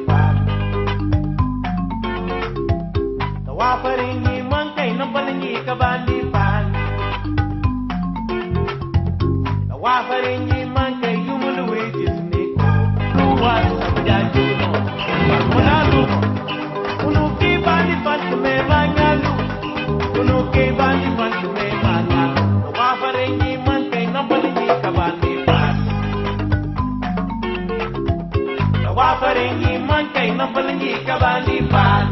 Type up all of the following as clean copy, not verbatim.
pan. The wafaringi monkey no palingi kabandi pan. The wafaringi monkey yumulu witches niko. Luwa sabja juno. Munalu. Unuki bandi pan kume banyalu. Unuki bandi pan kume banyalu. The wafaringi monkey no palingi kabandi pan. The wafaringi monkey no palingi kabandi pan.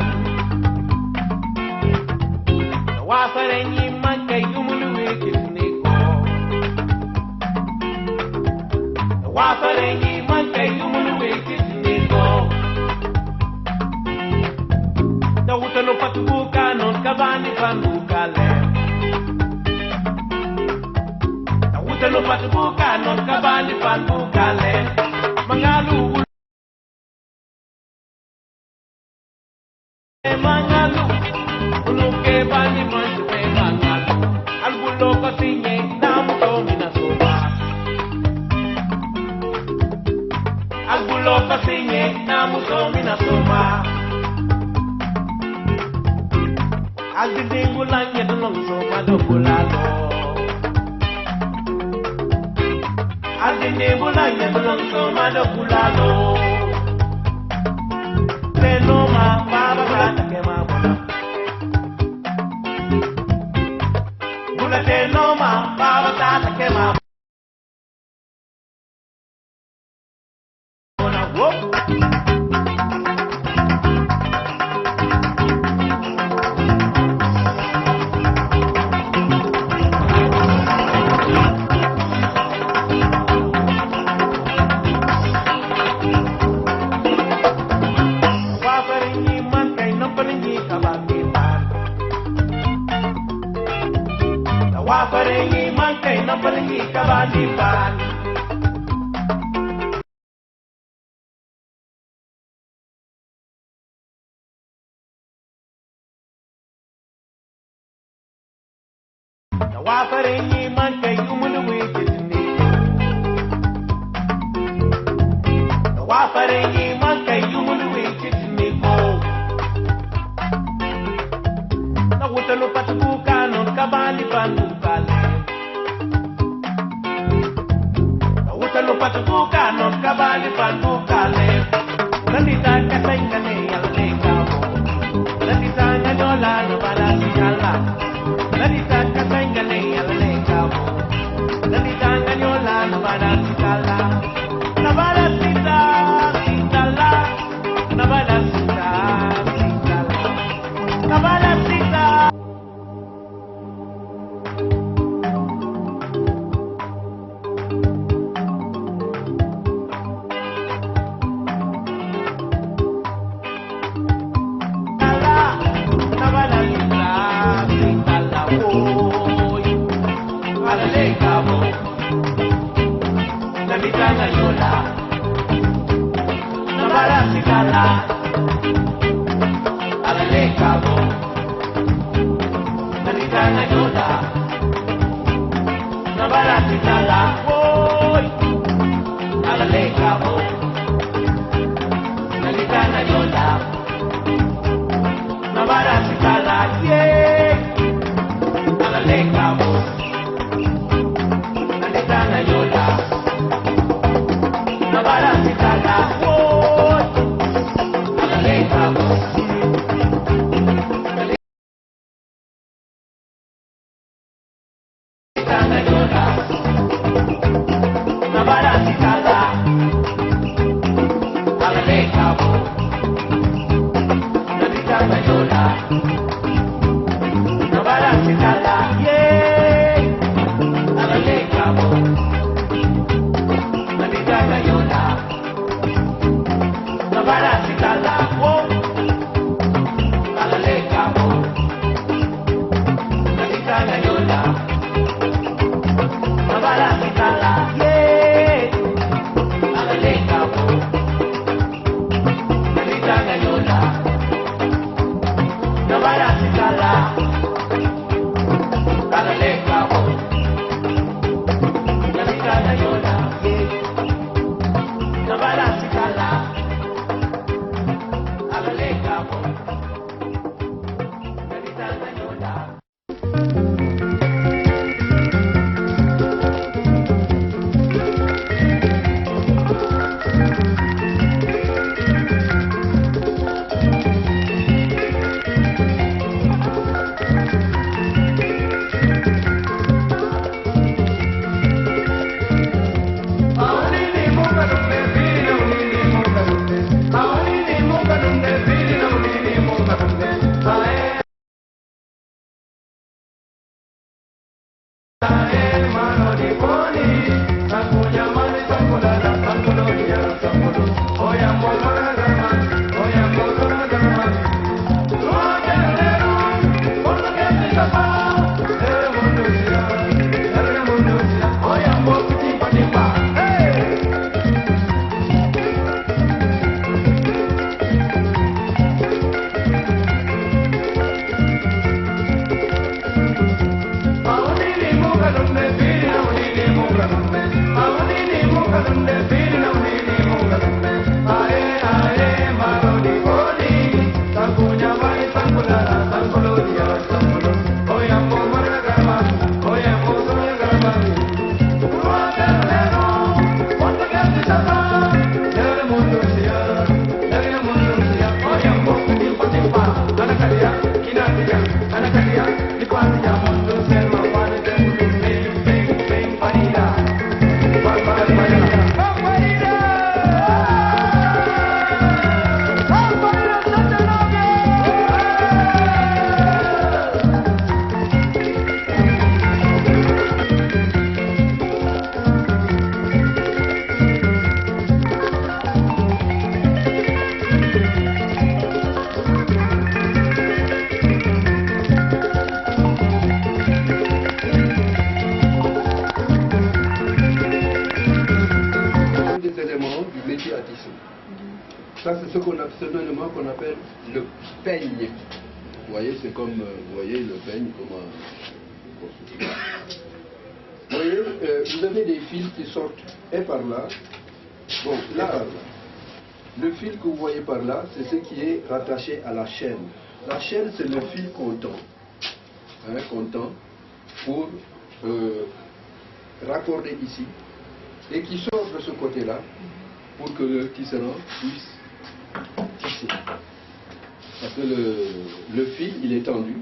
Wafarengi monkey yumulu witches niko. Wafarengi monkey yumulu witches niko. Da utalo patubuka non kabani panduka le. Da utalo patubuka non kabani panduka le. Mangalu mangalu unuke bani manju me mangalu albulo kasinye namu tomina soba albulo kasinye namu tomina soba agdingu lanye dolong soba do bulalo agdingu lanye dolong soba do bulalo Tenoma baba kata kema Tenoma, Baba Tata came out. Wafaringi man kay no palingi kabagi pan. Wafarengi monkey no palingi kabandi pan. The wafarengi monkey yumulu witches niko. The wafarengi monkey yumulu witches niko. The utalo patubuka non kabandi panduka le. Utalo patubuka non kabali panduka le. Nandita kasenga ne yale kabo. Nandita nyola no balasi kala. Nandita kasenga ne yale kabo. Nandita nyola no balasi kala. Na balasi kala. Na balasi kala. Na balasi kala. Ça, c'est ce élément qu'on appelle le peigne. Vous voyez, c'est comme, vous voyez le peigne, comment construire. Vous voyez, vous avez des fils qui sortent et par là, bon, là, par là. Le fil que vous voyez par là, c'est ce qui est rattaché à la chaîne. La chaîne, c'est le fil qu'on tend, pour raccorder ici, et qui sort de ce côté-là, pour que le tisserand puisse tisser. Parce que le fil, il est tendu,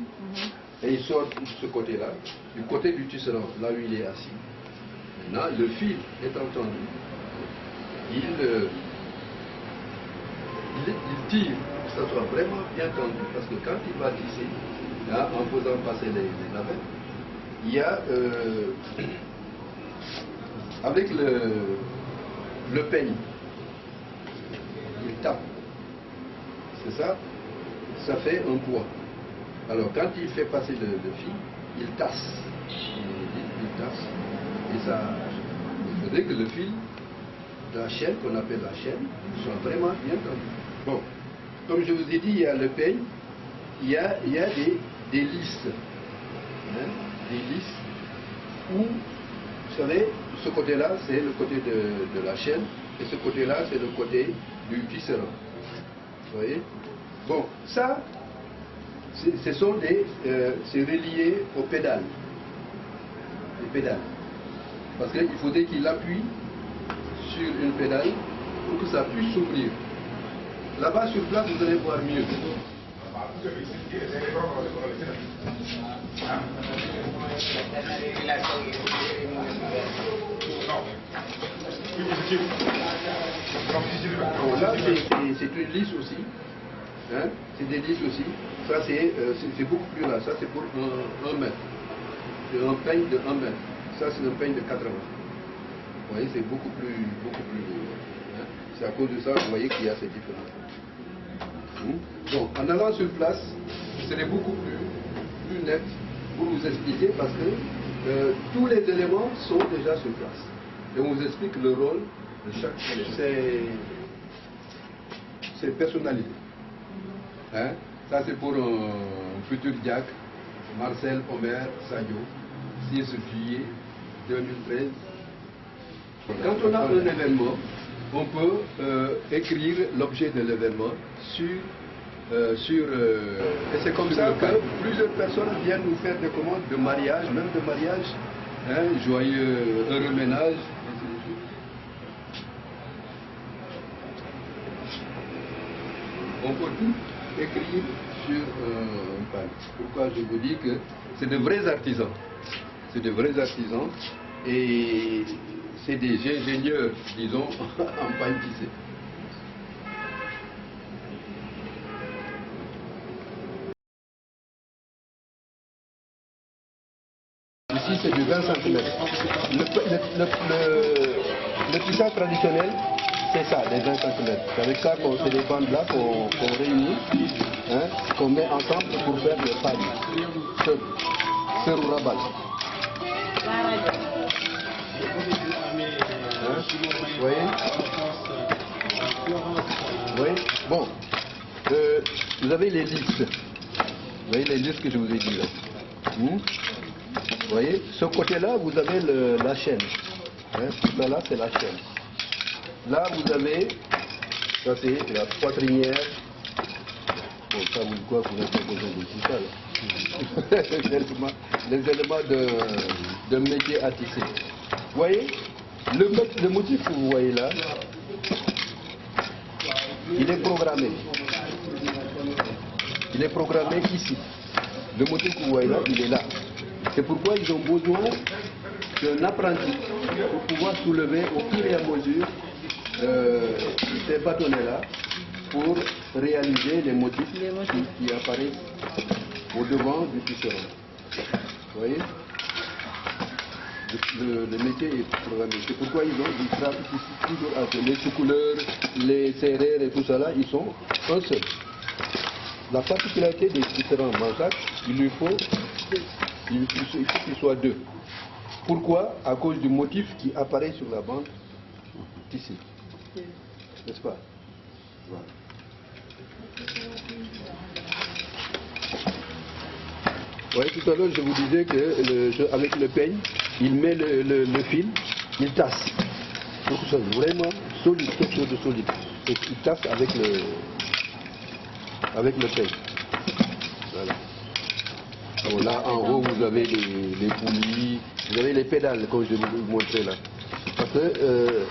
et il sort de ce côté-là, du côté du tisserand, là où il est assis. Maintenant, le fil étant tendu, il tire, que ça soit vraiment bien tendu, parce que quand il va tisser, là, en faisant passer les navettes, il y a, avec le peigne, il tape. C'est ça, ça fait un poids. Alors quand il fait passer le fil, il tasse. Il tasse. Et ça, il faudrait que le fil de la chaîne, qu'on appelle la chaîne, soit vraiment bien tendu. Bon, comme je vous ai dit, il y a le peigne, il y a des lisses. Des lisses où, vous savez, ce côté-là, c'est le côté de la chaîne, et ce côté-là, c'est le côté du tisserand. Vous voyez? Bon, ça, c'est relié aux pédales. Les pédales. Parce qu'il faudrait qu'il appuie sur une pédale pour que ça puisse s'ouvrir. Là-bas, sur place, vous allez voir mieux. Bon, là, c'est une lisse aussi. Hein? C'est des lisses aussi. Ça, c'est beaucoup plus là. Ça, c'est pour 1 mètre. C'est un peigne de 1 mètre. Ça, c'est un peigne de 80. Vous voyez, c'est beaucoup plus hein? C'est à cause de ça, vous voyez qu'il y a ces différences. Donc, en allant sur place, ce serait beaucoup plus net pour vous expliquer parce que tous les éléments sont déjà sur place. Et on vous explique le rôle de chaque c'est personnalisé. Hein? Ça, c'est pour un futur diacre, Marcel Omer Sadio, 6 juillet 2013. Quand on a un événement, on peut écrire l'objet de l'événement et c'est comme ça que plusieurs personnes viennent nous faire des commandes de mariage, même de mariage, hein, joyeux, heureux ménage, ainsi de suite. On peut tout écrire sur un panneau. Pourquoi je vous dis que c'est de vrais artisans. C'est de vrais artisans et c'est des ingénieurs, disons, en pagne tissée. Ici, c'est du 20 cm. Le tissage traditionnel, c'est ça, les 20 cm. C'est avec ça qu'on fait des bandes là, qu'on réunit, hein, qu'on met ensemble pour faire des pagnes. Sur ou rabat. Vous voyez? Oui. Bon. Vous avez les listes. Vous voyez les listes que je vous ai dit là. Vous voyez? Ce côté-là, vous avez la chaîne. Hein? Ça là, c'est la chaîne. Là, vous avez, ça c'est la poitrinière. Bon, ça, vous n'avez pas besoin de tout ça là. Les éléments de métier à tisser. Vous voyez? Le motif que vous voyez là, il est programmé. Il est programmé ici. Le motif que vous voyez là, il est là. C'est pourquoi ils ont besoin d'un apprenti pour pouvoir soulever au fur et à mesure ces bâtonnets-là pour réaliser les motifs qui apparaissent au devant du tisserand. Vous voyez? Le métier est programmé. C'est pourquoi ils travaillent toujours à les sous-couleurs, les serrères et tout ça là, ils sont un seul. La particularité des différents manchacs, il faut qu'ils soient deux. Pourquoi? À cause du motif qui apparaît sur la bande tissée. N'est-ce pas? Voilà. Oui, tout à l'heure, je vous disais qu'avec le peigne, il met le fil, il tasse. Pour que ce soit vraiment solide, quelque chose de solide. Et il tasse avec le peigne. Voilà. Bon, là, en haut, vous avez les poulies, vous avez les pédales, comme je vous montrais là. Parce que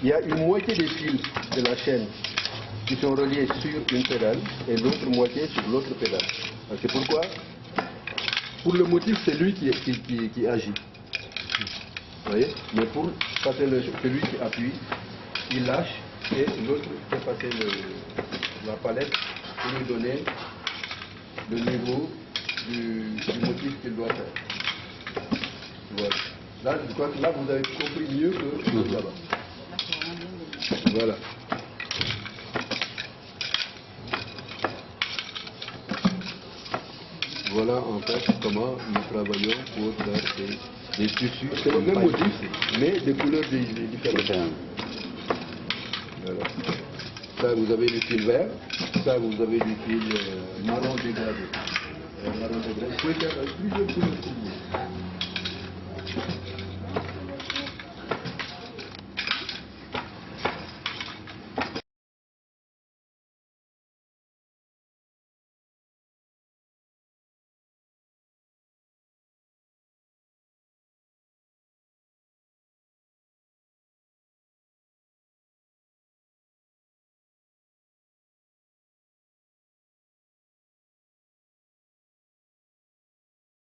il y a une moitié des fils de la chaîne qui sont reliés sur une pédale et l'autre moitié sur l'autre pédale. C'est pourquoi, pour le motif, c'est lui qui agit. Vous voyez? Mais pour passer celui qui appuie, il lâche et l'autre fait passer la palette pour lui donner le niveau du motif qu'il doit faire. Voilà. Là, je crois que là, vous avez compris mieux que là-bas. Voilà. Voilà en fait comment nous travaillons pour faire des tissus. C'est le même motif, mais des couleurs différentes. Voilà. Ça, vous avez du fil vert, ça, vous avez du fil marron dégradé. Marron dégradé. Vous pouvez faire plusieurs couleurs.